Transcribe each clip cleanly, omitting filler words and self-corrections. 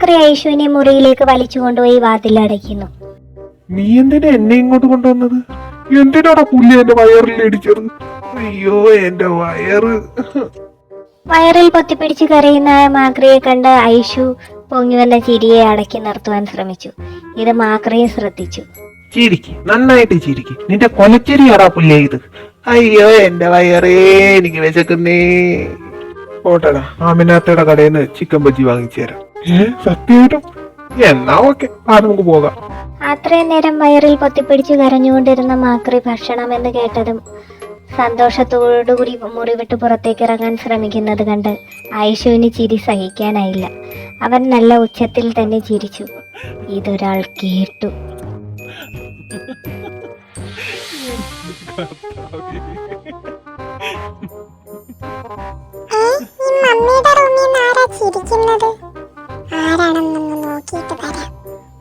മാക്രി ഐഷുവിനെ മുറിയിലേക്ക് വലിച്ചുകൊണ്ടുപോയി വാതിലടയ്ക്കുന്നു. നീ എന്തിനാ എന്നെ ഇങ്ങോട്ട് കൊണ്ടുവന്നത്? എന്തിനാടാ പുല്ല് എന്റെ വയറിൽ ഇടിച്ചത്? അയ്യോ എന്റെ വയറ്. വയറിൽ പൊത്തിപ്പിടിച്ച് കരയുന്ന മാക്രിയെ കണ്ട് ഐഷു പൊങ്ങി വന്ന ചിരിയെ അടക്കി നിർത്തുവാൻ ശ്രമിച്ചു. ഇത് മാക്രിയെ ശ്രദ്ധിച്ചു. ചിരിക്ക്, നന്നായിട്ട് ചിരിക്ക്. നിന്റെ കൊലച്ചിരിയാടാ പുല്ലേ ഇത്. അയ്യോ എന്റെ വയറേ, എനിക്ക് വിശക്കുന്നേ. ഓട്ടടാ, ആമിനാത്തയുടെ കടയിൽ നിന്ന് ചിക്കൻ ബജ്ജി വാങ്ങിച്ചു തരാം. സത്യമായിട്ടും? എന്നാ ഓക്കെ, നമുക്ക് പോകാം. അത്രയും നേരം വയറിൽ പൊത്തിപ്പിടിച്ച് കരഞ്ഞുകൊണ്ടിരുന്ന മാക്രി ഭക്ഷണമെന്ന് കേട്ടതും സന്തോഷത്തോടുകൂടി മുറി വിട്ട് പുറത്തേക്ക് ഇറങ്ങാൻ ശ്രമിക്കുന്നത് കണ്ട് ഐഷുവിന് ചിരി സഹിക്കാനായില്ല. അവൻ നല്ല ഉച്ചത്തിൽ തന്നെ ചിരിച്ചു. ഇതൊരാൾ കേട്ടു.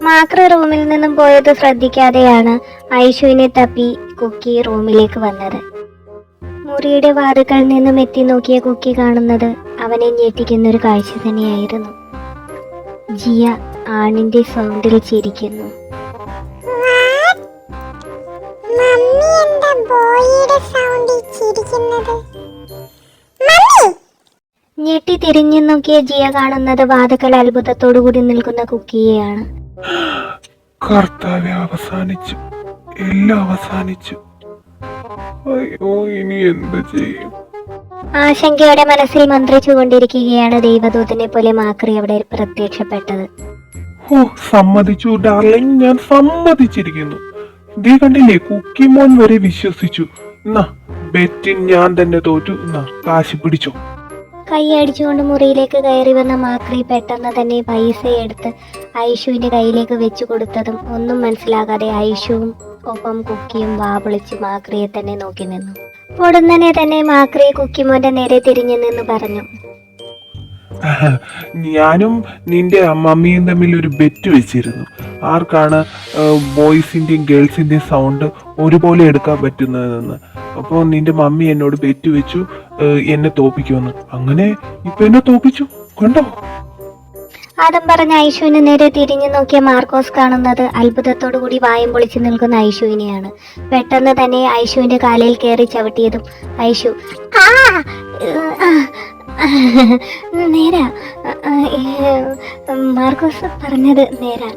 മാക്രി റൂമിൽ നിന്നും പോയത് ശ്രദ്ധിക്കാതെയാണ് ഐഷുവിനെ തപ്പി കുക്കി റൂമിലേക്ക് വന്നത്. മുറിയുടെ വാതിൽക്കൽ നിന്നും എത്തി നോക്കിയ കുക്കി കാണുന്നത് അവനെ ഞെട്ടിക്കുന്നൊരു കാഴ്ച തന്നെയായിരുന്നു. ജിയ ആണിന്റെ സൗണ്ടിൽ ചിരിക്കുന്നു. ഞെട്ടി തിരിഞ്ഞു നോക്കിയ ജിയ കാണുന്നത് വാതിൽക്കൽ അത്ഭുതത്തോടു കൂടി നിൽക്കുന്ന കുക്കിയെയാണ്. കർത്താവേ, അവസാനിച്ചു, എല്ലാം അവസാനിച്ചു. അയ്യോ, ഇനി എന്ത് ചെയ്യും? ആശങ്കയോടെ മനസ്സിൽ മന്ത്രിച്ചു കൊണ്ടിരിക്കുകയാണ് ദൈവദൂതനെ പോലെ മാക്രി അവിടെ പ്രത്യക്ഷപ്പെട്ടത്. ഓ, സമ്മതിച്ചു ഡാർലിംഗ്, ഞാൻ സമ്മതിച്ചിരിക്കുന്നു. നീ കണ്ടില്ലേ, കുക്കി മോൻ വരെ വിശ്വസിച്ചു. എന്നാ ബെറ്റിൻ ഞാൻ തന്നെ തോറ്റു. എന്നാ കാശ് പിടിച്ചോ. കൈയടിച്ചുകൊണ്ട് മുറിയിലേക്ക് കയറി വന്ന മാക്രി പെട്ടെന്ന് തന്നെ പൈസ എടുത്ത് ഐഷുവിന്റെ കയ്യിലേക്ക് വെച്ചു കൊടുത്തതും ഒന്നും മനസ്സിലാകാതെ ഐഷുവും ഒപ്പം കുക്കിയും വാവിളിച്ച് മാക്രിയെ തന്നെ നോക്കി നിന്നു. ഉടനെ തന്നെ മാക്രി കുക്കിമോന്റെ നേരെ തിരിഞ്ഞു നിന്ന് പറഞ്ഞു, ഞാനും നിന്റെ മമ്മിയും തമ്മിൽ ഒരു ബെറ്റ് വെച്ചിരുന്നു. ആർക്കാണ് ബോയ്സിന്റെയും ഗേൾസിന്റെയും സൗണ്ട് ഒരുപോലെ എടുക്കാൻ പറ്റുന്നതെന്ന്. അപ്പോൾ നിന്റെ മമ്മി എന്നോട് ബെറ്റ് വെച്ചു എന്നെ തോപ്പിക്കുമെന്ന്. അങ്ങനെ ഇപ്പൊ എന്നെ തോപ്പിച്ചു, കണ്ടോ? അതും പറഞ്ഞ ഐഷുവിന് നേരെ തിരിഞ്ഞു നോക്കിയ മാർക്കോസ് കാണുന്നത് അത്ഭുതത്തോടു കൂടി വായും പൊളിച്ചു നിൽക്കുന്ന ഐഷുവിനെയാണ്. പെട്ടെന്ന് തന്നെ ഐഷുവിന്റെ കാലിൽ കയറി ചവിട്ടിയതും ഐഷു നേരാ, മാർക്കോസ് പറഞ്ഞത് നേരാ.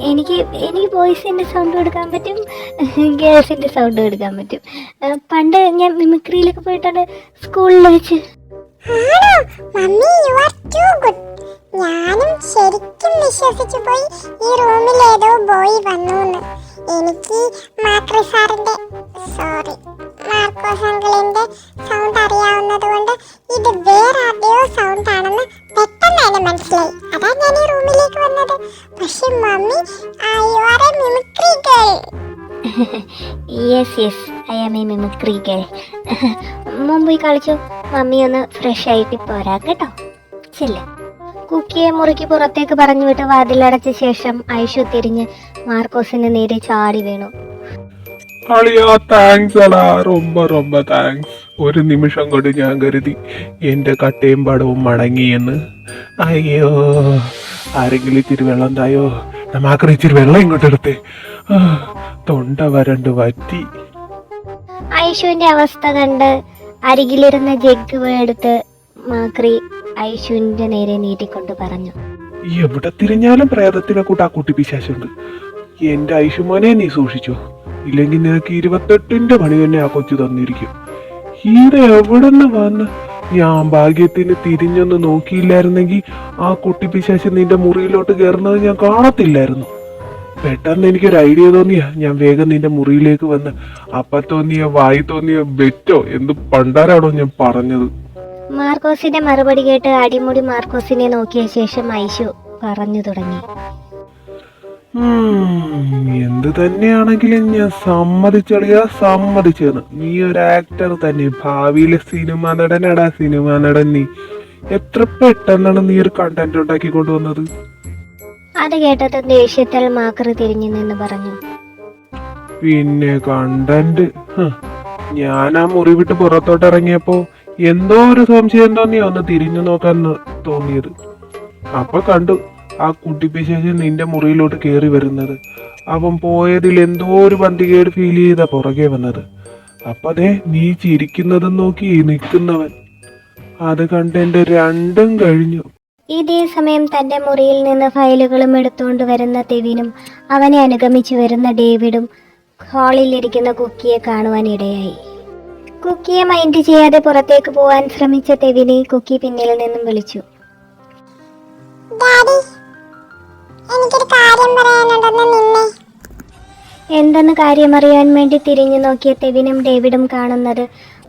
എനിക്ക് ബോയ്സിന്റെ സൗണ്ട് എടുക്കാൻ പറ്റും, ഗേൾസിന്റെ സൗണ്ട് എടുക്കാൻ പറ്റും. പണ്ട് ഞാൻ മിമിക്രിയിലൊക്കെ പോയിട്ടുണ്ട്, സ്കൂളിൽ വെച്ച്. ഞാനും ശരിക്കും വിശ്വസിച്ചു പോയി ഈ റൂമിൽ ഏതോ ബോയ് വന്നു. എനിക്ക് മാർക്കോസ് അങ്കിളിന്റെ സൗണ്ട് അറിയാവുന്നത് കൊണ്ട് ഇത് വേറെ ആരുടെയോ സൗണ്ട് ആണെന്ന് പെട്ടെന്ന് തന്നെ മനസ്സിലായി. അതാ ഞാൻ ഈ റൂമിലേക്ക് വന്നത്. പക്ഷെ mummy, you are a mimicry girl. Yes I am a mimicry girl. മുമ്പ് കളിച്ചു, മമ്മി ഒന്ന് ഫ്രഷ് ആയിട്ട് പോരാ കേട്ടോ. ചെല്ല. കുക്കിയെ മുറിക്ക് പുറത്തേക്ക് പറഞ്ഞു വിട്ട് വാതിലടച്ച ശേഷം ഐഷു തിരിഞ്ഞ് മാർക്കോസിന് നേരെ ചാടി വീണു. ഒരു നിമിഷം കൊണ്ട് ഞാൻ കരുതി എന്റെ കട്ടയും പടവും മടങ്ങിയെന്ന്. അയ്യോ, ആരെങ്കിലും ഇച്ചിരി വെള്ളം തായോ. മാക്രി ഇച്ചിരി വെള്ളം ഇങ്ങോട്ട് എടുത്തേ, തൊണ്ട വരണ്ട് വറ്റി. ഐഷുവിന്റെ അവസ്ഥ കണ്ട് അരികിലിരുന്ന ജഗ് എടുത്ത് മാക്രി ഐഷുവിന്റെ നേരെ നീട്ടിക്കൊണ്ട് പറഞ്ഞു, എവിടെ തിരിഞ്ഞാലും പ്രേതത്തിനെ കൂട്ടാ കുട്ടി പിശാശുണ്ട്. എന്റെ ഐഷുമോനെ നീ സൂക്ഷിച്ചോ, ഇല്ലെങ്കിൽ നിനക്ക് 28ന്റെ പണി തന്നെ ആ കൊച്ചു തന്നിരിക്കും. ഇത് എവിടെന്ന് വന്ന്? ഞാൻ ഭാഗ്യത്തിന് തിരിഞ്ഞൊന്ന് നോക്കിയില്ലായിരുന്നെങ്കിൽ ആ കുട്ടി പിശാശ് നിന്റെ മുറിയിലോട്ട് കയറുന്നത് ഞാൻ കാണത്തില്ലായിരുന്നു. പെട്ടെന്ന് എനിക്കൊരു ഐഡിയ തോന്നിയ ഞാൻ വേഗം നിന്റെ മുറിയിലേക്ക് വന്ന് അപ്പ തോന്നിയ വായി തോന്നിയ ബെറ്റോ എന്ത് പണ്ടാരാണോ ഞാൻ പറഞ്ഞത്. മാർക്കോസിന്റെ മറുപടി കേട്ട് അടിമുടി മാർക്കോസിനെ നോക്കിയ ശേഷം ഐഷു പറഞ്ഞു തുടങ്ങി, എന്ത് തന്നെയാണെങ്കിലും ഞാൻ സമ്മതിച്ചെന്ന്. നീ ഒരു ആക്ടർ തന്നെ, ഭാവിയിലെ സിനിമ നടനടാ, സിനിമ നടൻ. നീ എത്ര പെട്ടെന്നാണ് നീ ഒരു കണ്ടന്റ് ഉണ്ടാക്കി കൊണ്ടുവന്നത്. അത് കേട്ടത് ദേഷ്യത്തിൽ മാക്രി തിരിഞ്ഞു നിന്ന് പറഞ്ഞു, പിന്നെ കണ്ടന്റ്? ഞാൻ ആ മുറി വിട്ട് പുറത്തോട്ട് ഇറങ്ങിയപ്പോ എന്തോ ഒരു സംശയം തോന്നിയാ ഒന്ന് തിരിഞ്ഞു നോക്കാൻ തോന്നിയത്. അപ്പൊ കണ്ടു ആ കുട്ടിപ്പിശാചൻ നിന്റെ മുറിയിലോട്ട് കയറി വരുന്നത്. അവൻ പോയതിൽ എന്തോ ഒരു പന്തികേട് ഫീൽ ചെയ്താ പുറകെ വന്നത്. അപ്പതേ നീ ചിരിക്കുന്നതും നോക്കി നിൽക്കുന്നവൻ. അത് കണ്ട് എന്റെ രണ്ടും കഴിഞ്ഞു. ഇതേ സമയം തന്റെ മുറിയിൽ നിന്ന് ഫയലുകളും എടുത്തുകൊണ്ട് വരുന്ന തെവിനും അവനെ അനുഗമിച്ചു വരുന്ന ഡേവിഡും ഹാളിലിരിക്കുന്ന കുക്കിയെ കാണുവാൻ ഇടയായി. കുക്കിയെ മൈൻഡ് ചെയ്യാതെ പുറത്തേക്ക് പോവാൻ ശ്രമിച്ച തെവിനെ കുക്കി പിന്നിൽ നിന്നും വിളിച്ചു. ഡാഡി, എനിക്കൊരു കാര്യം പറയാനുണ്ടെന്ന് നിന്നെ. എന്തെന്ന് കാര്യമറിയാൻ വേണ്ടി തിരിഞ്ഞു നോക്കിയ തെവിനും ഡേവിഡും കാണുന്നത്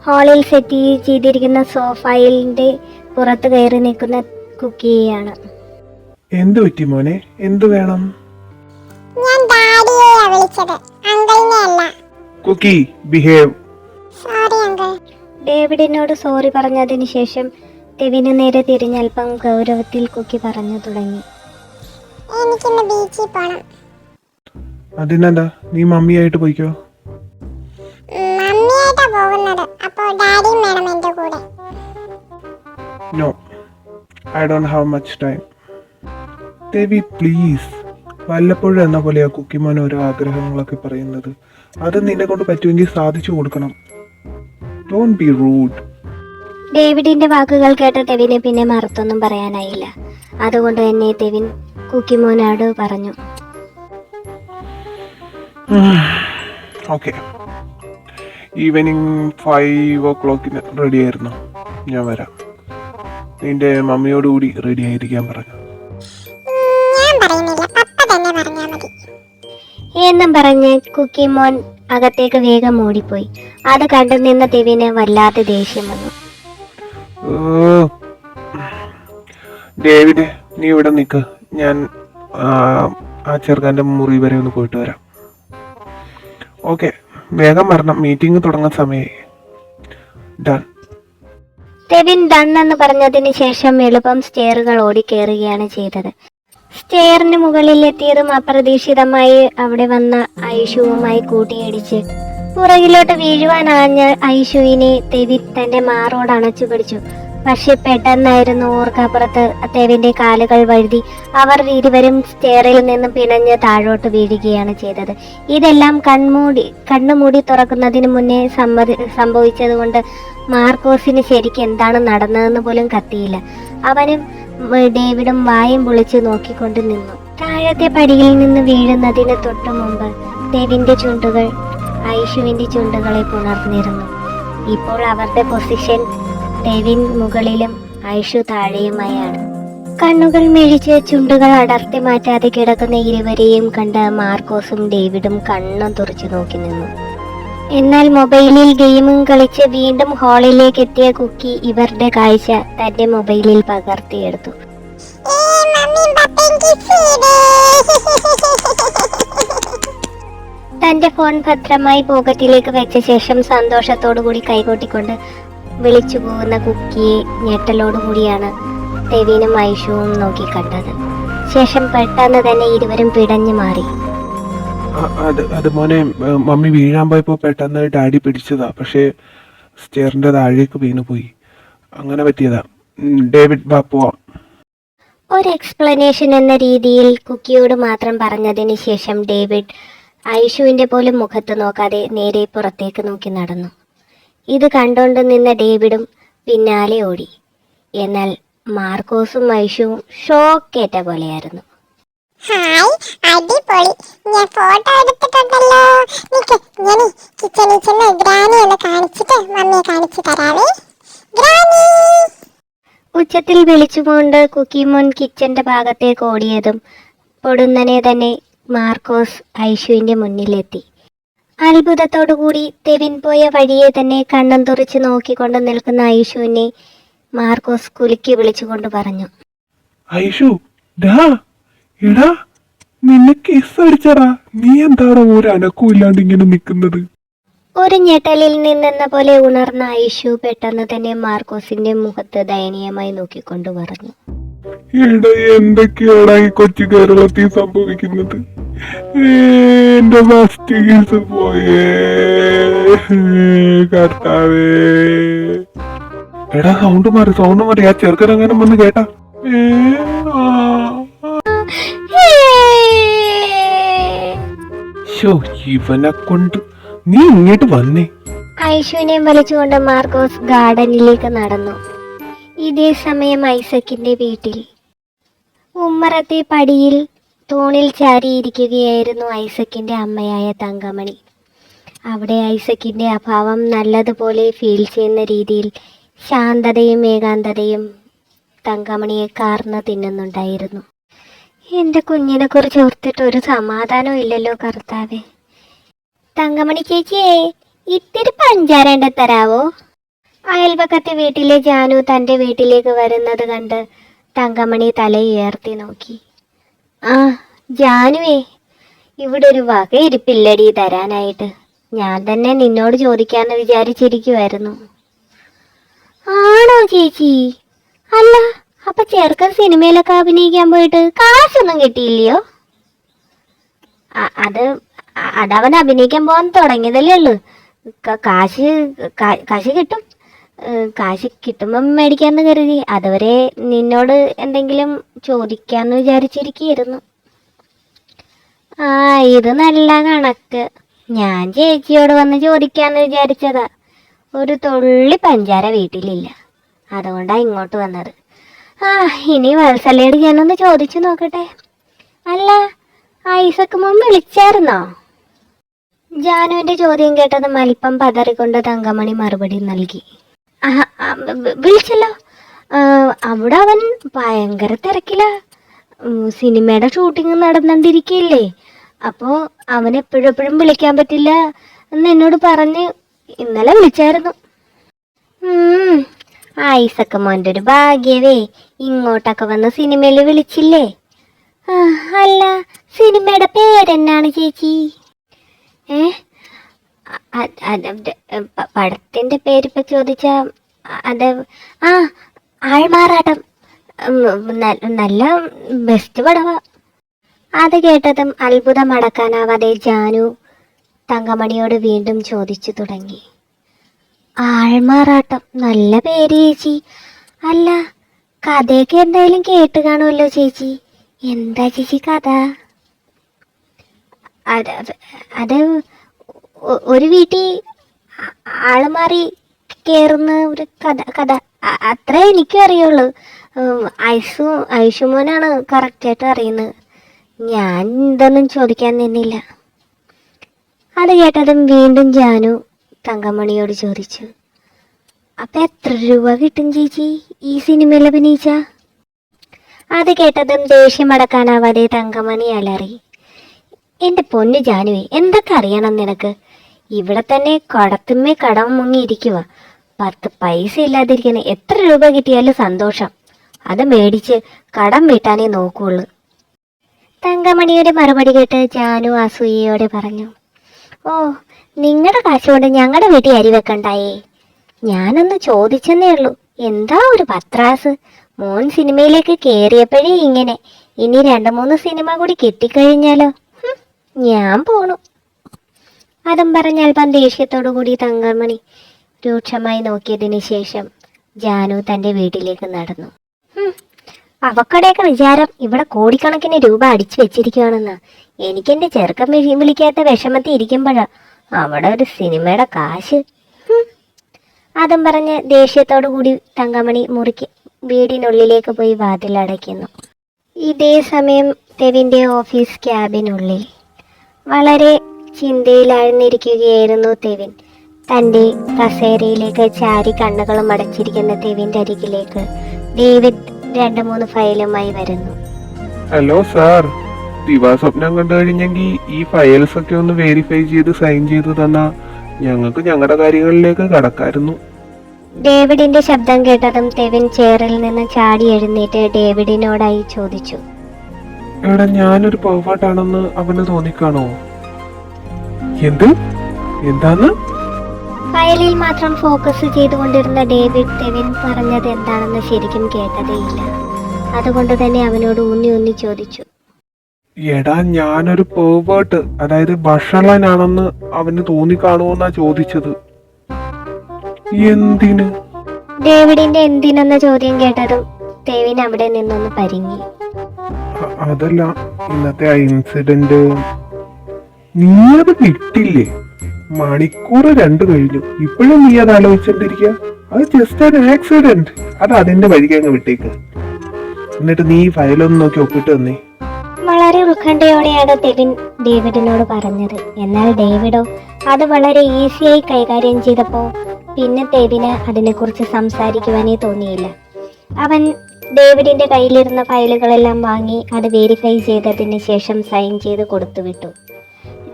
ഹാളിൽ സെറ്റ് ചെയ്തിരിക്കുന്ന സോഫയിലിന്റെ പുറത്ത് കയറി നിൽക്കുന്ന കുക്കിയെയാണ്. എന്ത് പറ്റി മോനെ, എന്ത് വേണം? ഞാൻ ഡാഡിയെയാ വിളിച്ചത്, അങ്കിളിനെ അല്ല. Cookie behave. Sorry uncle. ഡേവിഡിനോട് സോറി പറഞ്ഞതിന് ശേഷം തെവിന് നേരെ തിരിഞ്ഞൽപ്പം ഗൗരവത്തിൽ കുക്കി പറഞ്ഞു തുടങ്ങി. എനിക്കിന്ന് ബീച്ചിൽ പോണം. അതിനെന്താ, നീ മമ്മിയായിട്ട് പോയിക്കോ. മമ്മിയായിട്ടാ പോകുന്നത്, അപ്പോ ഡാഡിയും വേണം എന്റെ കൂടെ. No, I don't have much time. Devi please, വല്ലപ്പോഴും എന്ന പോലെയാ കുക്കിമോൻ ഓരോ ആഗ്രഹങ്ങളൊക്കെ പറയുന്നത്. അത് നിന്നെ കൊണ്ട് പറ്റുമെങ്കിൽ സാധിച്ചു കൊടുക്കണം. Don't be rude. ഡേവിഡിന്റെ വാക്കുകൾ കേട്ട തെവിന് പിന്നെ മറുത്തൊന്നും പറയാനായില്ല. അതുകൊണ്ട് തന്നെ തെവിൻ കുക്കിമോനോട് പറഞ്ഞു. ഓക്കെ, ഈവനിങ് 5 o'clock റെഡി ആയിരുന്നു. ഞാൻ വരാം. നിന്റെ മമ്മിയോടുകൂടി റെഡി ആയിരിക്കാൻ പറഞ്ഞു. ഞാൻ പറയുന്നില്ല, പപ്പ തന്നെ പറഞ്ഞാ മതി. എന്നും പറഞ്ഞ് കുക്കിമോൻ അകത്തേക്ക് വേഗം ഓടിപ്പോയി. അത് കണ്ടു നിന്ന തെവിന് വല്ലാത്ത ദേഷ്യം വന്നു. ഡേവിഡ്, നീ ഇവിടെ നിൽക്ക്. ഞാൻ ആ ചെറുക്കൻ്റെ മുറി വരെ ഒന്ന് പോയിട്ട് വരാം. ഓക്കെ, വേഗം വരണം, മീറ്റിംഗ് തുടങ്ങാൻ സമയമായി. ഡൺ. തെവിൻ ഡൺ എന്ന് പറഞ്ഞതിന് ശേഷം എളുപ്പം സ്റ്റെയറുകൾ ഓടിക്കേറുകയാണ് ചെയ്തത്. സ്റ്റെയറിന് മുകളിൽ എത്തിയതും അപ്രതീക്ഷിതമായി അവിടെ വന്ന ഐഷുവുമായി കൂട്ടിയിടിച്ച് പുറകിലോട്ട് വീഴുവാനാഞ്ഞ ഐഷുവിനെ തെവിൻ തന്റെ മാറോട് അണച്ചു പിടിച്ചു. പക്ഷെ പെട്ടെന്നായിരുന്നു ഓർക്കപ്പുറത്ത് തെവിന്റെ കാലുകൾ വഴുതി അവർ ഇരുവരും സ്റ്റെയറിൽ നിന്നും പിണഞ്ഞ് താഴോട്ട് വീഴുകയാണ് ചെയ്തത്. ഇതെല്ലാം കണ്ണുമൂടി തുറക്കുന്നതിന് മുന്നേ സംഭവിച്ചതുകൊണ്ട് മാർക്കോസിന് ശരിക്കും എന്താണ് നടന്നതെന്ന് പോലും കത്തിയില്ല. അവനും ഡേവിഡും വായും പൊളിച്ച് നോക്കിക്കൊണ്ട് നിന്നു. താഴത്തെ പടിയിൽ നിന്ന് വീഴുന്നതിന് തൊട്ടു മുമ്പ് തെവിന്റെ ചുണ്ടുകൾ ഐഷുവിന്റെ ചുണ്ടുകളെ പുണർന്നിരുന്നു. ഇപ്പോൾ അവരുടെ പൊസിഷൻ തെവിൻ മുകളിലും ഐഷു താഴെയുമായാണ്. കണ്ണുകൾ മിഴിച്ച് ചുണ്ടുകൾ അടർത്തി മാറ്റാതെ കിടക്കുന്ന ഇരുവരെയും കണ്ട് മാർക്കോസും ഡേവിഡും കണ്ണും തുറച്ചു നോക്കി നിന്നു. എന്നാൽ മൊബൈലിൽ ഗെയിമും കളിച്ച് വീണ്ടും ഹാളിലേക്ക് എത്തിയ കുക്കി ഇവരുടെ കാഴ്ച തന്റെ മൊബൈലിൽ പകർത്തിയെടുത്തു. തന്റെ ഫോൺ ഭദ്രമായി പോക്കറ്റിലേക്ക് വെച്ച ശേഷം സന്തോഷത്തോടുകൂടി കൈകൊട്ടിക്കൊണ്ട് വിളിച്ചു പോകുന്ന കുക്കിയെ ഞെട്ടലോടുകൂടിയാണ് തെവിനും ഐഷുവും നോക്കിക്കണ്ടത്. ശേഷം പെട്ടെന്ന് തന്നെ ഇരുവരും പിടഞ്ഞു മാറി. അത് മോനെ, മമ്മി വീഴാൻ പോയപ്പോ പെട്ടെന്ന് ഡാഡി പിടിച്ചതാ. പക്ഷേ സ്റ്റെയറിന്റെ താഴേക്ക് വീണു പോയി, അങ്ങനെ പറ്റിയതാ. ഡേവിഡ്, വാ പോവാം. ഒരു എക്സ്പ്ലനേഷൻ എന്ന രീതിയിൽ കുക്കിയോട് മാത്രം പറഞ്ഞതിന് ശേഷം ഡേവിഡ് ഐഷുവിന്റെ പോലും മുഖത്ത് നോക്കാതെ നേരെ പുറത്തേക്ക് നോക്കി നടന്നു. ഇത് കണ്ടോണ്ട് നിന്ന ഡേവിഡും പിന്നാലെ ഓടി. എന്നാൽ മാർക്കോസും ഐഷുവും ഷോക്കേറ്റ പോലെയായിരുന്നു. ഹായ്, അടിപൊളി, ഞാൻ ഫോട്ടോ എടുത്തിട്ടുണ്ടല്ലോ. നിക്ക്, ഞാൻ കിച്ചണിൽ ചെന്ന് ഗ്രാനി ഒന്ന് കാണിച്ചിട്ട് മമ്മിയെ കാണിച്ചു തരാവേ. ഗ്രാനി! ഉച്ചത്തിൽ വിളിച്ചുകൊണ്ട് കുക്കിമോൻ കിച്ചന്റെ ഭാഗത്തേക്ക് ഓടിയതും പൊടുന്നനെ തന്നെ മാർക്കോസ് ഐഷുവിന്റെ മുന്നിലെത്തി. അത്ഭുതത്തോടുകൂടി തെവിൻ പോയ വഴിയെ തന്നെ കണ്ണും തുറച്ച് നോക്കിക്കൊണ്ട് നിൽക്കുന്ന ഐഷുവിനെ മാർക്കോസ് കുലുക്കി വിളിച്ചുകൊണ്ട് പറഞ്ഞു. ഐഷു, എടാ, നിന്നെ കിസ് അടിച്ചടാ. നീ എന്താടാ ഒരു അനക്കവും ഇല്ലാണ്ട് ഇങ്ങനെ നിൽക്കുന്നത്? ഒരു ഞെട്ടലിൽ നിന്നെന്ന പോലെ ഉണർന്ന ഐഷു പെട്ടെന്ന് തന്നെ മാർക്കോസിന്റെ മുഖത്ത് ദയനീയമായി നോക്കിക്കൊണ്ട് പറഞ്ഞു. എടാ, എന്തൊക്കെയാടാ ഈ കൊച്ചു കേരളത്തിൽ സംഭവിക്കുന്നത്? എന്റെ ഫസ്റ്റ് കിസ് പോയേ കർത്താവേ. എടാ, സൗണ്ട് മാറി. ആ ചെറുക്കൻ അങ്ങനെ വന്ന് കേട്ടാ? ഏ, ആ, ശോ, ഇവനെ കൊണ്ട് നീ ഇങ്ങോട്ട് വന്നേ. ഐഷുവിനെയും വലിച്ചുകൊണ്ട് മാർക്കോസ് ഗാർഡനിലേക്ക് നടന്നു. ഇതേ സമയം ഐസക്കിന്റെ വീട്ടിൽ ഉമ്മറത്തെ പടിയിൽ തൂണിൽ ചാരിയിരിക്കുകയായിരുന്നു ഐസക്കിന്റെ അമ്മയായ തങ്കമണി. അവിടെ ഐസക്കിന്റെ അഭാവം നല്ലതുപോലെ ഫീൽ ചെയ്യുന്ന രീതിയിൽ ശാന്തതയും ഏകാന്തതയും തങ്കമണിയെ കാർന്ന് തിന്നുന്നുണ്ടായിരുന്നു. എൻ്റെ കുഞ്ഞിനെ കുറിച്ച് ഓർത്തിട്ട് ഒരു സമാധാനവും ഇല്ലല്ലോ കർത്താവേ. തങ്കമണി ചേച്ചിയെ ഇത്തിരി പഞ്ചാര തരാവോ? അയൽപക്കത്തെ വീട്ടിലെ ജാനു തൻ്റെ വീട്ടിലേക്ക് വരുന്നത് കണ്ട് തങ്കമണി തലയുയർത്തി നോക്കി. ആ ജാനുവേ, ഇവിടെ ഒരു വക ഇരിപ്പില്ലടി തരാനായിട്ട്. ഞാൻ തന്നെ നിന്നോട് ചോദിക്കാന്ന് വിചാരിച്ചിരിക്കുമായിരുന്നു. ആണോ ചേച്ചി? അല്ല, അപ്പൊ ചെറുക്കൻ സിനിമയിലൊക്കെ അഭിനയിക്കാൻ പോയിട്ട് കാശൊന്നും കിട്ടിയില്ലയോ? അതവൻ അഭിനയിക്കാൻ പോകാൻ തുടങ്ങിയതല്ലേ ഉള്ളു. കാശ് കിട്ടും. കാശ് കിട്ടുമ്പം മേടിക്കാന്ന് കരുതി. അതുവരെ നിന്നോട് എന്തെങ്കിലും ചോദിക്കാന്ന് വിചാരിച്ചിരിക്കുന്നു. ആ, ഇത് നല്ല കണക്ക്. ഞാൻ ചേച്ചിയോട് വന്ന് ചോദിക്കാന്ന് വിചാരിച്ചതാ. ഒരു തുള്ളി പഞ്ചാര വീട്ടിലില്ല, അതുകൊണ്ടാ ഇങ്ങോട്ട് വന്നത്. ആ, ഇനി വത്സലയോട് ഞാനൊന്ന് ചോദിച്ചു നോക്കട്ടെ. അല്ല, ഐസക്ക് മോൻ വിളിച്ചായിരുന്നോ? ജാനുവിന്റെ ചോദ്യം കേട്ടതും അല്പം പതറിക്കൊണ്ട് തങ്കമണി മറുപടി നൽകി. വിളിച്ചല്ലോ. അവിടെ അവൻ ഭയങ്കര തിരക്കില. സിനിമയുടെ ഷൂട്ടിംഗ് നടന്നുകൊണ്ടിരിക്കുകയല്ലേ. അപ്പോൾ അവൻ എപ്പോഴും വിളിക്കാൻ പറ്റില്ല എന്ന് എന്നോട് പറഞ്ഞ് ഇന്നലെ വിളിച്ചായിരുന്നു. ഐസക്ക് മോൻ്റെ ഒരു ഭാഗ്യവേ, ഇങ്ങോട്ടൊക്കെ വന്ന് സിനിമയിൽ വിളിച്ചില്ലേ. അല്ല, സിനിമയുടെ പേരെന്നാണ് ചേച്ചി? പടത്തിന്റെ പേരിപ്പോ ചോദിച്ച അത് ആൾമാറാട്ടം. നല്ല ബെസ്റ്റ് പടവാ. അത് കേട്ടതും അത്ഭുതം അടക്കാനാവാതെ ജാനു തങ്കമണിയോട് വീണ്ടും ചോദിച്ചു തുടങ്ങി. ആൾമാറാട്ടം, നല്ല പേര് ചേച്ചി. അല്ല, കഥയൊക്കെ എന്തായാലും കേട്ട് കാണുമല്ലോ ചേച്ചി. എന്താ ചേച്ചി കഥ? അത് ഒരു വീട്ടിൽ ആള് മാറി കയറുന്ന ഒരു കഥ. അത്ര എനിക്കും അറിയുള്ളൂ. ഐഷുമോനാണ് കറക്റ്റായിട്ട് അറിയുന്നത്. ഞാൻ ഇതൊന്നും ചോദിക്കാൻ നിന്നില്ല. അത് കേട്ടതും വീണ്ടും ജാനു തങ്കമണിയോട് ചോദിച്ചു. അപ്പം എത്ര രൂപ കിട്ടും ചേച്ചി ഈ സിനിമയിൽ അഭിനയിച്ച? അത് കേട്ടതും ദേഷ്യമടക്കാനാവാതെ തങ്കമണി അലറി. എൻ്റെ പൊന്നു ജാനുവേ, എന്തൊക്കെ അറിയണം നിനക്ക്? ഇവിടെ തന്നെ കടത്തുമ്മേ കടം മുങ്ങിയിരിക്കുക. 10 പൈസ ഇല്ലാതിരിക്കുന്ന എത്ര രൂപ കിട്ടിയാലും സന്തോഷം. അത് മേടിച്ച് കടം വീട്ടാനേ നോക്കുള്ളൂ. തങ്കമണിയുടെ മറുപടി കേട്ട് ജാനു അസൂയയോടെ പറഞ്ഞു. ഓ, നിങ്ങളുടെ കാശുകൊണ്ട് ഞങ്ങളുടെ വീട്ടിൽ അരി വെക്കണ്ടായേ. ഞാനൊന്ന് ചോദിച്ചെന്നേ ഉള്ളൂ. എന്താ ഒരു പത്രാസ്? മോൻ സിനിമയിലേക്ക് കയറിയപ്പോഴേ ഇങ്ങനെ. ഇനി 2-3 സിനിമ കൂടി കിട്ടിക്കഴിഞ്ഞാലോ ഞാൻ പോണു. അതും പറഞ്ഞ് അല്പം ദേഷ്യത്തോടു കൂടി തങ്കമണി രൂക്ഷമായി നോക്കിയതിന് ശേഷം ജാനു തൻ്റെ വീട്ടിലേക്ക് നടന്നു. അവക്കടെയൊക്കെ വിചാരം ഇവിടെ കോടിക്കണക്കിന് രൂപ അടിച്ചു വെച്ചിരിക്കുകയാണെന്നാ. എനിക്കെൻ്റെ ചെറുക്കൻ വിളിക്കാത്ത വിഷമത്തിൽ ഇരിക്കുമ്പോഴാ അവിടെ ഒരു സിനിമയുടെ കാശ്. അതും പറഞ്ഞ് ദേഷ്യത്തോടു കൂടി തങ്കമണി മുറിക്ക് വീടിനുള്ളിലേക്ക് പോയി വാതിലടയ്ക്കുന്നു. ഇതേ സമയം തെവിൻ്റെ ഓഫീസ് ക്യാബിനുള്ളിൽ വളരെ ചിന്തയിലാഴ്ന്നിരിക്കുകയായിരുന്നു തെവിൻ. തൻ്റെ കസേരയിലേക്ക് ചാരി കണ്ണുകളും അടച്ചിരിക്കുന്ന തെവിൻ്റെ അരികിലേക്ക് ഡേവിഡ് 2-3 ഫയലുമായി വരുന്നു. ഹലോ സാർ, ദിവാസ്വപ്നം കണ്ടു കഴിഞ്ഞെങ്കിൽ ഈ ഫയൽസ് ഒക്കെ ഒന്ന് വെരിഫൈ ചെയ്ത് സൈൻ ചെയ്ത് തന്നാ ഞങ്ങൾക്ക് ഞങ്ങളുടെ കാര്യങ്ങളിലേക്ക് കടക്കായിരുന്നു. ഡേവിഡിന്റെ ശബ്ദം കേട്ടതും തെവിൻ ചെയറിൽ നിന്ന് ചാടി എഴുന്നേറ്റ് ഡേവിഡിനോടായി ചോദിച്ചു. എടാ, ഞാനൊരു പെർഫെക്റ്റാണെന്ന് അവന് തോന്നിക്കാണോ? എന്താന്ന്? ഫയലിൽ മാത്രം ഫോക്കസ് ചെയ്തുകൊണ്ടിരുന്ന ഡേവിഡ് തെവിൻ പറഞ്ഞത് എന്താണെന്ന് ശരിക്കും കേട്ടതേയില്ല. അതുകൊണ്ട് തന്നെ അവനോട് ഊന്നി ചോദിച്ചു. എടാ, ഞാനൊരു പെർവേർട്ട്, അതായത് ഭക്ഷണനാണെന്ന് അവന് തോന്നിക്കാണുമെന്നാ ചോദിച്ചത്. എന്തിന്? ഡേവിഡിന്റെ എന്തിനെന്ന ചോദ്യം കേട്ടതും തെവിൻ അവിടെ നിന്നൊന്ന് പരിങ്ങി. അതല്ല, ഇന്നത്തെ ആ ഇൻസിഡന്റ് നീ അത് വിട്ടില്ലേ? മണിക്കൂർ 2 കഴിഞ്ഞു, ഇപ്പോഴും നീ അത് ആലോചിച്ചോണ്ടിരിക്കുക? അത് ജസ്റ്റ് ഒരു ആക്സിഡന്റ്, അത് അതിന്റെ വഴിക്ക് അങ്ങ് വിട്ടേക്ക്. എന്നിട്ട് നീ ഫയലൊന്ന് നോക്കി ഒപ്പിട്ട് തന്നേ. വളരെ ഉത്കണ്ഠയോടെയാണ് തെവിൻ ഡേവിഡിനോട് പറഞ്ഞത്. എന്നാൽ ഡേവിഡോ അത് വളരെ ഈസിയായി കൈകാര്യം ചെയ്തപ്പോൾ പിന്നെ തെവിന് അതിനെക്കുറിച്ച് സംസാരിക്കുവാനേ തോന്നിയില്ല. അവൻ ഡേവിഡിന്റെ കയ്യിലിരുന്ന ഫയലുകളെല്ലാം വാങ്ങി അത് വെരിഫൈ ചെയ്തതിന് ശേഷം സൈൻ ചെയ്ത് കൊടുത്തുവിട്ടു.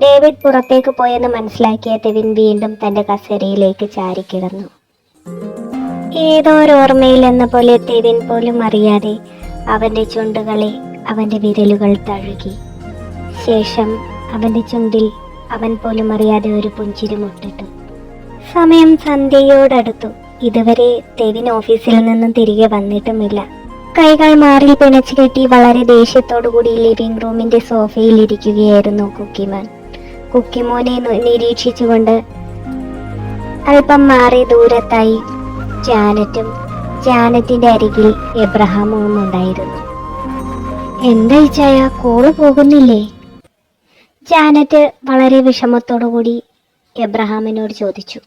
ഡേവിഡ് പുറത്തേക്ക് പോയെന്ന് മനസ്സിലാക്കിയ തെവിൻ വീണ്ടും തന്റെ കസേരയിലേക്ക് ചാരിക്കിടന്നു. ഏതോ ഓർമ്മയിൽ എന്ന പോലെ തെവിൻ പോലും അറിയാതെ അവന്റെ ചുണ്ടുകളെ അവന്റെ വിരലുകൾ തഴുകി. ശേഷം അവന്റെ ചുണ്ടിൽ അവൻ പോലും അറിയാതെ ഒരു പുഞ്ചിരി മുട്ടിട്ടു. സമയം സന്ധ്യയോടടുത്തു. ഇതുവരെ തെവിൻ ഓഫീസിൽ നിന്നും തിരികെ വന്നിട്ടുമില്ല. കൈകൾ മാറിൽ പിണച്ചു കെട്ടി വളരെ ദേഷ്യത്തോടു കൂടി ലിവിംഗ് റൂമിന്റെ സോഫയിൽ ഇരിക്കുകയായിരുന്നു കുക്കിമോൻ. കുക്കിമോനെ നിരീക്ഷിച്ചുകൊണ്ട് അല്പം മാറി ദൂരത്തായി ജാനറ്റും ജാനറ്റിന്റെ അരികിൽ എബ്രഹാമും ഉണ്ടായിരുന്നു. എന്താ ചായ, കോള് പോകുന്നില്ലേ? ജാനറ്റ് വളരെ വിഷമത്തോടുകൂടി എബ്രഹാമിനോട് ചോദിച്ചു.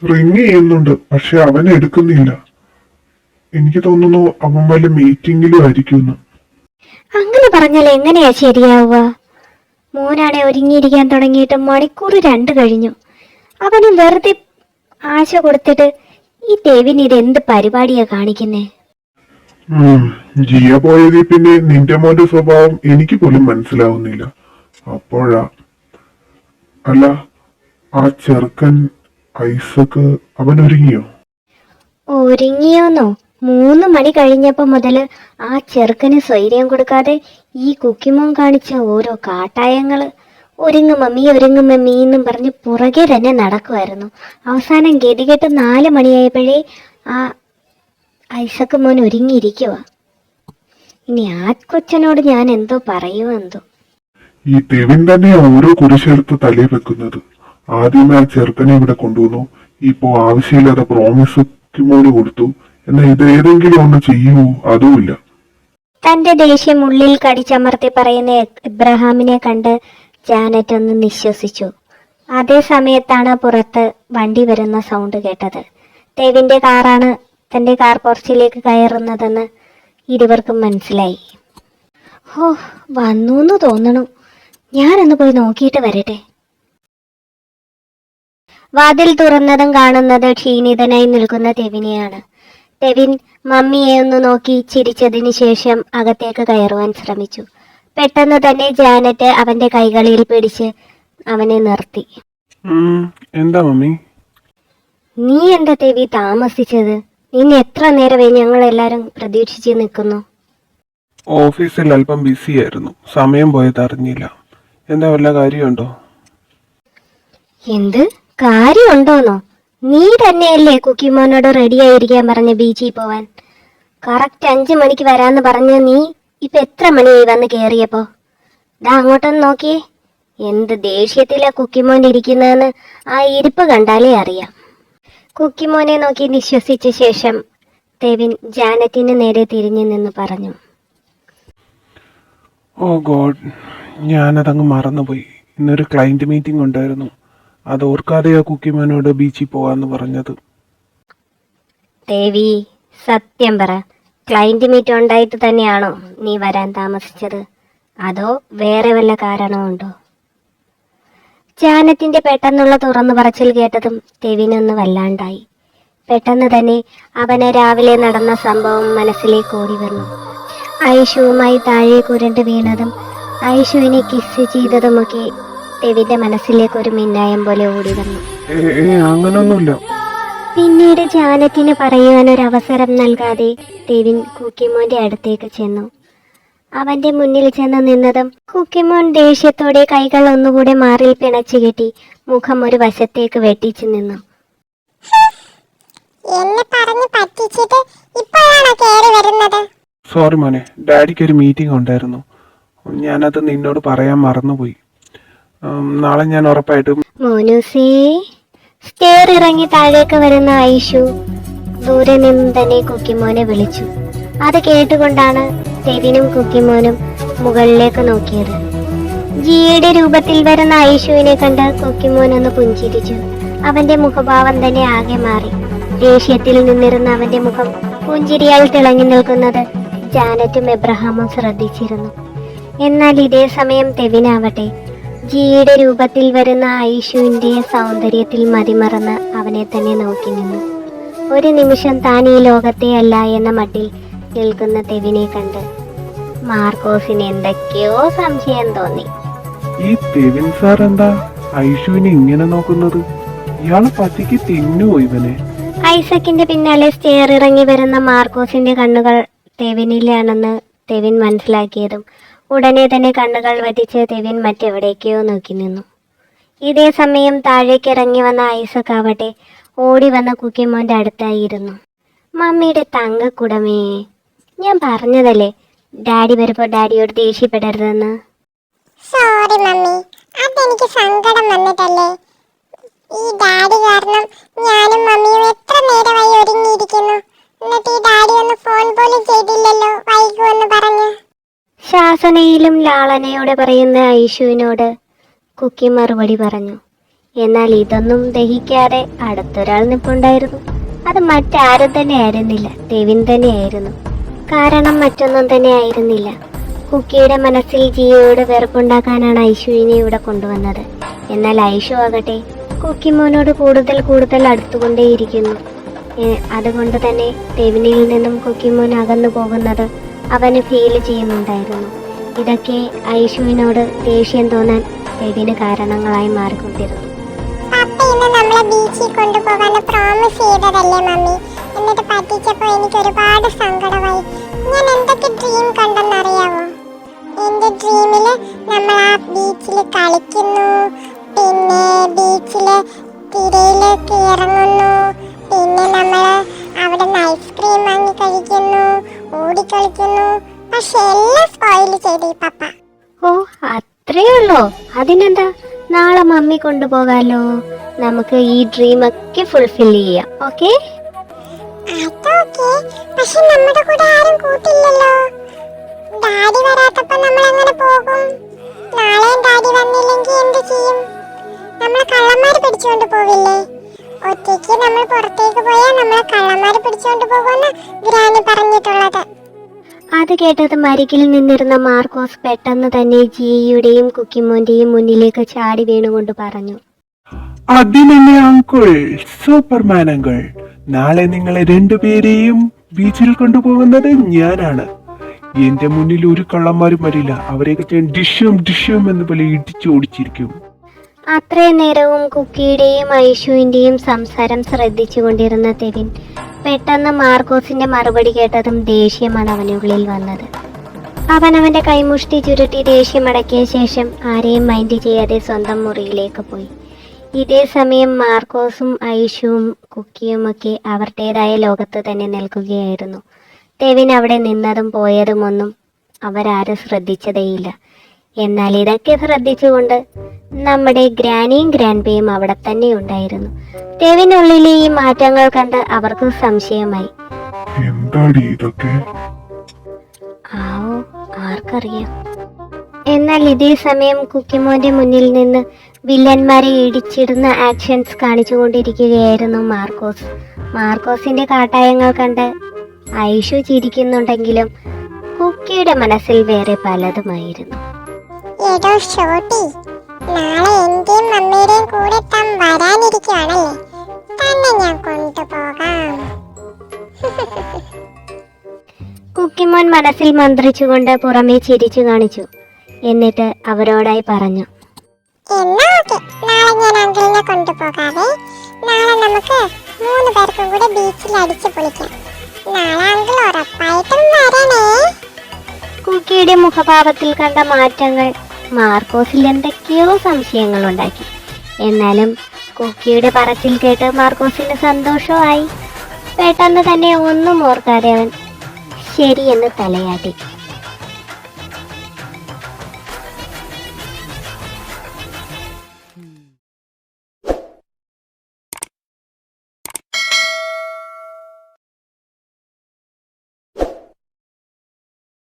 റിങ് ചെയ്യുന്നുണ്ട്, പക്ഷെ അവൻ എടുക്കുന്നില്ല. എനിക്ക് തോന്നുന്നു അവൻ വല്ല മീറ്റിംഗിലും ആയിരിക്കുന്നു. അങ്ങനെ പറഞ്ഞാൽ എങ്ങനെയാ ശരിയാവുക? മോനാണെ ഒരുങ്ങിയിരിക്കാൻ തുടങ്ങിയിട്ട് മണിക്കൂർ 2 കഴിഞ്ഞു. അവന് വെറുതെ ആശ കൊടുത്തിട്ട് ഈ തെവിന് ഇത് എന്ത് പരിപാടിയാ കാണിക്കുന്നേ? ജിയ പോയതിൽ പിന്നെ നിന്റെ മോന്റെ സ്വഭാവം എനിക്ക് പോലും മനസ്സിലാവുന്നില്ല. അപ്പോഴാ അല്ല, ആ ചെറുക്കൻ ഐസക്ക് അവൻ ഒരുങ്ങിയോ? ഒരുങ്ങിയോന്നോ? 3 മണി കഴിഞ്ഞപ്പോ മുതല് ആ ചെറുക്കന് സ്വൈര്യം കൊടുക്കാതെ ഈ കുക്കിമോൻ കാണിച്ച ഓരോ കാട്ടായങ്ങള്. ഒരുങ്ങും മമ്മി എന്നും പറഞ്ഞ് പുറകെ തന്നെ നടക്കുമായിരുന്നു. അവസാനം ഗതികെട്ട് 4 മണിയായപ്പോഴേ ആ ഐസക്ക് മോൻ ഒരുങ്ങിയിരിക്കുക. ഇനി ആ കൊച്ചനോട് ഞാൻ എന്തോ പറയുമെന്തോ. ഈ തെവിൻ തന്നെ ഓരോ കുരിശെടുത്ത് തലയിൽ വെക്കുന്നത്. ആദ്യമേ ആ ചെറുക്കനെ ഇവിടെ കൊണ്ടുവന്നു, ഇപ്പോ ആവശ്യമില്ലാതെ പ്രോമിസ് മോന് കൊടുത്തു. എന്നാ ഇത് ഏതെങ്കിലും ഒന്ന് ചെയ്യൂ, അതുമില്ല. തന്റെ ദേഷ്യം ഉള്ളിൽ കടിച്ചമർത്തി പറയുന്ന ഇബ്രഹാമിനെ കണ്ട് ജാനറ്റ് ഒന്ന് നിശ്വസിച്ചു. അതേ സമയത്താണ് പുറത്ത് വണ്ടി വരുന്ന സൗണ്ട് കേട്ടത്. തെവിന്റെ കാറാണ് തന്റെ കാർ പോർച്ചിലേക്ക് കയറുന്നതെന്ന് ഇരുവർക്കും മനസ്സിലായി. ഓ, വന്നൂന്ന് തോന്നണു. ഞാനൊന്ന് പോയി നോക്കിയിട്ട് വരട്ടെ. വാതിൽ തുറന്നതും കാണുന്നത് ക്ഷീണിതനായി നിൽക്കുന്ന തെവിനെയാണ്. തെവിൻ മമ്മിയെ ഒന്ന് നോക്കി ചിരിച്ചതിന് ശേഷം അകത്തേക്ക് കയറുവാൻ ശ്രമിച്ചു. പെട്ടെന്ന് തന്നെ ജാനറ്റ് അവന്റെ കൈകളിൽ പിടിച്ച് അവനെ നിർത്തി. എന്താ മമ്മി? നീ എന്താ തെവി താമസിച്ചത്? നിന്നെ എത്ര നേരമായി ഞങ്ങൾ എല്ലാരും പ്രതീക്ഷിച്ച് നിൽക്കുന്നു. ഓഫീസിൽ അല്പം ബിസി ആയിരുന്നു, സമയം പോയത് അറിഞ്ഞില്ല. എന്താ വല്ല കാര്യമുണ്ടോ? എന്ത് കാര്യമുണ്ടോന്നോ? നീ തന്നെയല്ലേ കുക്കിമോനോട് റെഡി ആയിരിക്കാൻ പറഞ്ഞ ബീച്ചിൽ പോവാൻ? കറക്റ്റ് 5 മണിക്ക് വരാന്ന് പറഞ്ഞ് നീ ഇപ്പൊ എത്ര മണിയായി വന്ന് കേറിയപ്പോ? ദാ അങ്ങോട്ടൊന്ന് നോക്കിയേ, എന്ത് ദേഷ്യത്തിലാ കുക്കിമോൻ ഇരിക്കുന്നതെന്ന് ആ ഇരിപ്പ് കണ്ടാലേ അറിയാം. കുക്കിമോനെ നോക്കി നിശ്വസിച്ച ശേഷം തെവിൻ ജാനറ്റിന് നേരെ തിരിഞ്ഞു നിന്ന് പറഞ്ഞു. ഓ ഗോഡ്, ഞാനതങ്ങ് മറന്നുപോയി. ഇന്നൊരു ക്ലയന്റ് മീറ്റിംഗ് ഉണ്ടായിരുന്നു, അത് ഓർക്കാതെയാ കുക്കിമോനോട് ബീച്ചിൽ പോവാന്ന് പറഞ്ഞത്. ദേവി, സത്യം പറ, ക്ലയന്റ് മീറ്റ് ഉണ്ടായിട്ട് തന്നെയാണോ നീ വരാൻ താമസിച്ചത്? അതോ വേറെ വല്ല കാരണമുണ്ടോ? ജാനറ്റിന്റെ പെട്ടെന്നുള്ള തുറന്നു പറച്ചിൽ കേട്ടതും തെവിനൊന്ന് വല്ലാണ്ടായി. പെട്ടെന്ന് തന്നെ അവന് രാവിലെ നടന്ന സംഭവം മനസ്സിലേക്ക് ഓടി വന്നു. ഐഷുവുമായി താഴെ കുരണ്ടു വീണതും ഐഷുവിനെ കിസ് ചെയ്തതുമൊക്കെ തെവിന്റെ മനസ്സിലേക്ക് ഒരു മിന്നായം പോലെ ഓടി വന്നു. അങ്ങനൊന്നുമില്ല. പിന്നീട് ജാനറ്റിന് പറയുവാൻ ഒരു അവസരം നൽകാതെ തെവിൻ കുക്കിമോന്റെ അടുത്തേക്ക് ചെന്നു. അവന്റെ മുന്നിൽ ചെന്ന് നിന്നതും കുക്കിമോൻ ദേഷ്യത്തോടെ കൈകൾ ഒന്നുകൂടെ മാറിൽ പിണച്ചു കെട്ടി മുഖം ഒരു വശത്തേക്ക് വെട്ടിച്ചു നിന്നു. സോറി മോനെ, ഡാഡിക്ക് ഒരു മീറ്റിംഗ് ഉണ്ടായിരുന്നു, ഞാനത് നിന്നോട് പറയാൻ മറന്നുപോയി. നാളെ ഞാൻ ഉറപ്പായിട്ടും. മോനുസേ, സ്റ്റെയർ ഇറങ്ങി താഴേക്ക് വരുന്ന ഐഷു ദൂരെ നിന്ന് തന്നെ കുക്കിമോനെ വിളിച്ചു. അത് കേട്ടുകൊണ്ടാണ് തെവിനും കുക്കിമോനും മുകളിലേക്ക് നോക്കിയത്. ജിയുടെ രൂപത്തിൽ വരുന്ന ഐഷുവിനെ കണ്ട് കുക്കിമോൻ ഒന്ന് പുഞ്ചിരിച്ചു. അവന്റെ മുഖഭാവം തന്നെ ആകെ മാറി. ദേഷ്യത്തിൽ നിന്നിരുന്ന അവന്റെ മുഖം പുഞ്ചിരിയാൽ തിളങ്ങി നിൽക്കുന്നത് ജാനറ്റും എബ്രഹാമും ശ്രദ്ധിച്ചിരുന്നു. എന്നാൽ ഇതേ സമയം തെവിനാവട്ടെ ജിയുടെ രൂപത്തിൽ വരുന്ന ഐഷുവിന്റെ സൗന്ദര്യത്തിൽ മതിമറന്ന് അവനെ തന്നെ നോക്കി നിന്നു. ഒരു നിമിഷം താൻ ഈ ലോകത്തെ അല്ല എന്ന മട്ടിൽ നിൽക്കുന്ന തെവിനെ കണ്ട് മാർക്കോസിന് എന്തൊക്കെയോ സംശയം തോന്നി. ഈ തെവിൻ സാർ എന്താ ഐഷുവിനെ ഇങ്ങനെ നോക്കുന്നത്? ഇയാളെ പതിക്ക് തിന്നുവോ ഇവനെ? ഐസക്കിന്റെ പിന്നാലെ സ്റ്റെയർ ഇറങ്ങി വരുന്ന മാർക്കോസിന്റെ കണ്ണുകൾ തെവിനിലാണെന്ന് തെവിൻ മനസ്സിലാക്കിയതും ഉടനെ തന്നെ കണ്ണുകൾ വറ്റിച്ച് തെവിൻ മറ്റെവിടേക്കോ നോക്കി നിന്നു. ഇതേ സമയം താഴേക്ക് ഇറങ്ങി വന്ന ഐസക് ആവട്ടെ ഓടി വന്ന കുക്കിമോന്റെ അടുത്തായിരുന്നു. മമ്മിയുടെ തങ്കക്കുടമേ, ഞാൻ പറഞ്ഞതല്ലേ ഡാഡി വരുമ്പോ ഡാഡിയോട് ദേഷ്യപ്പെടരുതെന്ന്. സോറി മമ്മി, അതെനിക്ക് സങ്കടം വന്നിട്ടല്ലേ. ഈ ഡാഡി കാരണം ഞാനും മമ്മിയും എത്ര നേരമായി ഒരുങ്ങിയിരിക്കുന്നു. എന്നിട്ട് ഈ ഡാഡി ഒന്ന് ഫോൺ പോലും ചെയ്തില്ലല്ലോ വൈകുമെന്ന് പറഞ്ഞു. ശാസനയിലും ലാളനയോടെ പറയുന്ന ഐഷുവിനോട് കുക്കി മറുപടി പറഞ്ഞു. എന്നാൽ ഇതൊന്നും ദഹിക്കാതെ അടുത്തൊരാൾ നിൽപ്പുണ്ടായിരുന്നു. അത് മറ്റാരും തന്നെ ആയിരുന്നില്ല, തെവിൻ തന്നെയായിരുന്നു. കാരണം മറ്റൊന്നും തന്നെ ആയിരുന്നില്ല. കുക്കിയുടെ മനസ്സിൽ ജിയോയോട് വെറുപ്പുണ്ടാക്കാനാണ് ഐഷുവിനെ ഇവിടെ കൊണ്ടുവന്നത്. എന്നാൽ ഐഷു ആകട്ടെ കുക്കിമോനോട് കൂടുതൽ അടുത്തുകൊണ്ടേയിരിക്കുന്നു. അതുകൊണ്ട് തന്നെ തെവിനിൽ നിന്നും കുക്കിമോൻ അകന്നു പോകുന്നത് അവന് ഫീൽ ചെയ്യുന്നുണ്ടായിരുന്നു. ഇതൊക്കെ ഐഷുവിനോട് ദേഷ്യം തോന്നാൻ തെവിന് കാരണങ്ങളായി മാറിക്കൊണ്ടിരുന്നു. പപ്പ ഇന്ന് നമ്മളെ ബീച്ചിൽ കൊണ്ടുപോകാൻ പ്രോമിസ് ചെയ്തതല്ലേ മമ്മി, എന്നിട്ട് പറ്റിച്ചപ്പോ എനിക്ക് ഒരുപാട് സങ്കടമായി. ഞാൻ എന്തൊക്കെ ഡ്രീം കണ്ടെന്നറിയാവോ? എന്റെ ഡ്രീമില് നമ്മൾ ആ ബീച്ചിൽ കളിക്കുന്നു, പിന്നെ ബീച്ചില് തിരയിലേക്ക് ഇറങ്ങുന്നു, പിന്നെ നമ്മള് അവിടെ ഐസ്ക്രീം വാങ്ങി കഴിക്കുന്നു, ഓടിക്കളിക്കുന്നു. പക്ഷെ എല്ലാം സ്പോയിൽ ചെയ്തു ഈ പപ്പ. ഓ, അത്രേ ഉള്ളോ? അതിനെന്താ, നാളെ മമ്മി കൊണ്ടുപോകാലോ. നമുക്ക് ഈ ഡ്രീം ഒക്കെ ഫുൾഫിൽ ചെയ്യാം. ഓക്കെ? അതൊക്കെ, പക്ഷെ നമ്മുടെ കൂടെ ആരും കൂട്ടില്ലല്ലോ. ഡാഡി വരാത്തപ്പോ നമ്മൾ എങ്ങനെ പോകും? നാളെയും ഡാഡി വന്നില്ലെങ്കിൽ എന്ത് ചെയ്യും? നമ്മളെ കള്ളന്മാര് പിടിച്ചുകൊണ്ട് പോവില്ലേ? ഒറ്റയ്ക്ക് നമ്മൾ പുറത്തേക്ക് പോയാൽ നമ്മളെ കള്ളന്മാര് പിടിച്ചുകൊണ്ട് പോകുമെന്ന് ഗ്രാനി പറഞ്ഞിട്ടുള്ളത്. അത് കേട്ടത് മരികിൽ നിന്നിരുന്ന മാർക്കോസ് പെട്ടെന്ന് തന്നെ ജിയുടെയും കുക്കിമോന്റെയും മുന്നിലേക്ക് ചാടി വീണുകൊണ്ട് പറഞ്ഞു. അതിനെന്നെ അങ്കിൾ, സൂപ്പർമാൻ അങ്കിൾ, നാളെ നിങ്ങളെ രണ്ടുപേരെയും ബീച്ചിൽ കൊണ്ടുപോകുന്നത് ഞാനാണ്. എന്റെ മുന്നിൽ ഒരു കള്ളന്മാരും വരില്ല. അവരെയൊക്കെ ഞാൻ ഡിഷ്യം എന്ന് പോലെ ഇടിച്ചു ഓടിച്ചിരിക്കും. അത്രയും നേരവും കുക്കിയുടെയും ഐഷുവിന്റെയും സംസാരം ശ്രദ്ധിച്ചു കൊണ്ടിരുന്ന തെവിൻ പെട്ടെന്ന് മാർക്കോസിന്റെ മറുപടി കേട്ടതും ദേഷ്യമാണ് അവനുള്ളിൽ വന്നത്. അവൻ അവന്റെ കൈമുഷ്ടി ചുരുട്ടി ദേഷ്യമടക്കിയ ശേഷം ആരെയും മൈൻഡ് ചെയ്യാതെ സ്വന്തം മുറിയിലേക്ക് പോയി. ഇതേ സമയം മാർക്കോസും ഐഷുവും കുക്കിയുമൊക്കെ അവരുടേതായ ലോകത്ത് തന്നെ നിൽക്കുകയായിരുന്നു. തെവിൻ അവിടെ നിന്നതും പോയതുമൊന്നും അവരാരും ശ്രദ്ധിച്ചതേയില്ല. എന്നാൽ ഇതൊക്കെ ശ്രദ്ധിച്ചുകൊണ്ട് നമ്മുടെ ഗ്രാനിയും ഗ്രാൻഡ്പയും അവിടെ തന്നെ ഉണ്ടായിരുന്നു. തെവിനുള്ളിലെ ഈ മാറ്റങ്ങൾ കണ്ട് അവർക്ക് സംശയമായി. എന്താടി ഇതൊക്കെ? ആവോ, ആർക്കറിയാം. എന്നാൽ ഇതേ സമയം കുക്കിമോന്റെ മുന്നിൽ നിന്ന് വില്ലന്മാരെ ഇടിച്ചിടുന്ന ആക്ഷൻസ് കാണിച്ചുകൊണ്ടിരിക്കുകയായിരുന്നു മാർക്കോസ്. മാർക്കോസിന്റെ കാട്ടായങ്ങൾ കണ്ട് ഐഷു ചിരിക്കുന്നുണ്ടെങ്കിലും കുക്കിയുടെ മനസ്സിൽ വേറെ പലതുമായിരുന്നു. എടോ ഷോട്ടി, നാളെ എന്റെയും മമ്മിയുടെയും കൂടെ താൻ വരാനിരിക്കുകയാണല്ലേ? തന്നെ ഞാൻ കൊണ്ടുപോകാം. കുക്കിമോൻ മനസ്സിൽ മന്ത്രിച്ചുകൊണ്ട് പുറമേ ചിരിച്ചു കാണിച്ചു. എന്നിട്ട് അവരോടായി പറഞ്ഞു. എന്നാ ഓക്കെ, നാളെ ഞാൻ അങ്കിളിനെ കൊണ്ടുപോകാവേ. നാളെ നമുക്ക് 3 പേർക്കും കൂടെ ബീച്ചിൽ അടിച്ചു പൊളിക്കാം. നാളെ അങ്കിൾ ഉറപ്പായിട്ടും വരണേ. കുക്കിയുടെ മുഖഭാവത്തിൽ കണ്ട മാറ്റങ്ങൾ മാർക്കോസിൽ എന്തൊക്കെയോ സംശയങ്ങൾ ഉണ്ടാക്കി. എന്നാലും കുക്കിയുടെ പറച്ചിൽ കേട്ട് മാർക്കോസിന് സന്തോഷമായി. പെട്ടെന്ന് തന്നെ ഒന്നും ഓർക്കാതെ അവൻ ശരിയെന്ന് തലയാട്ടി.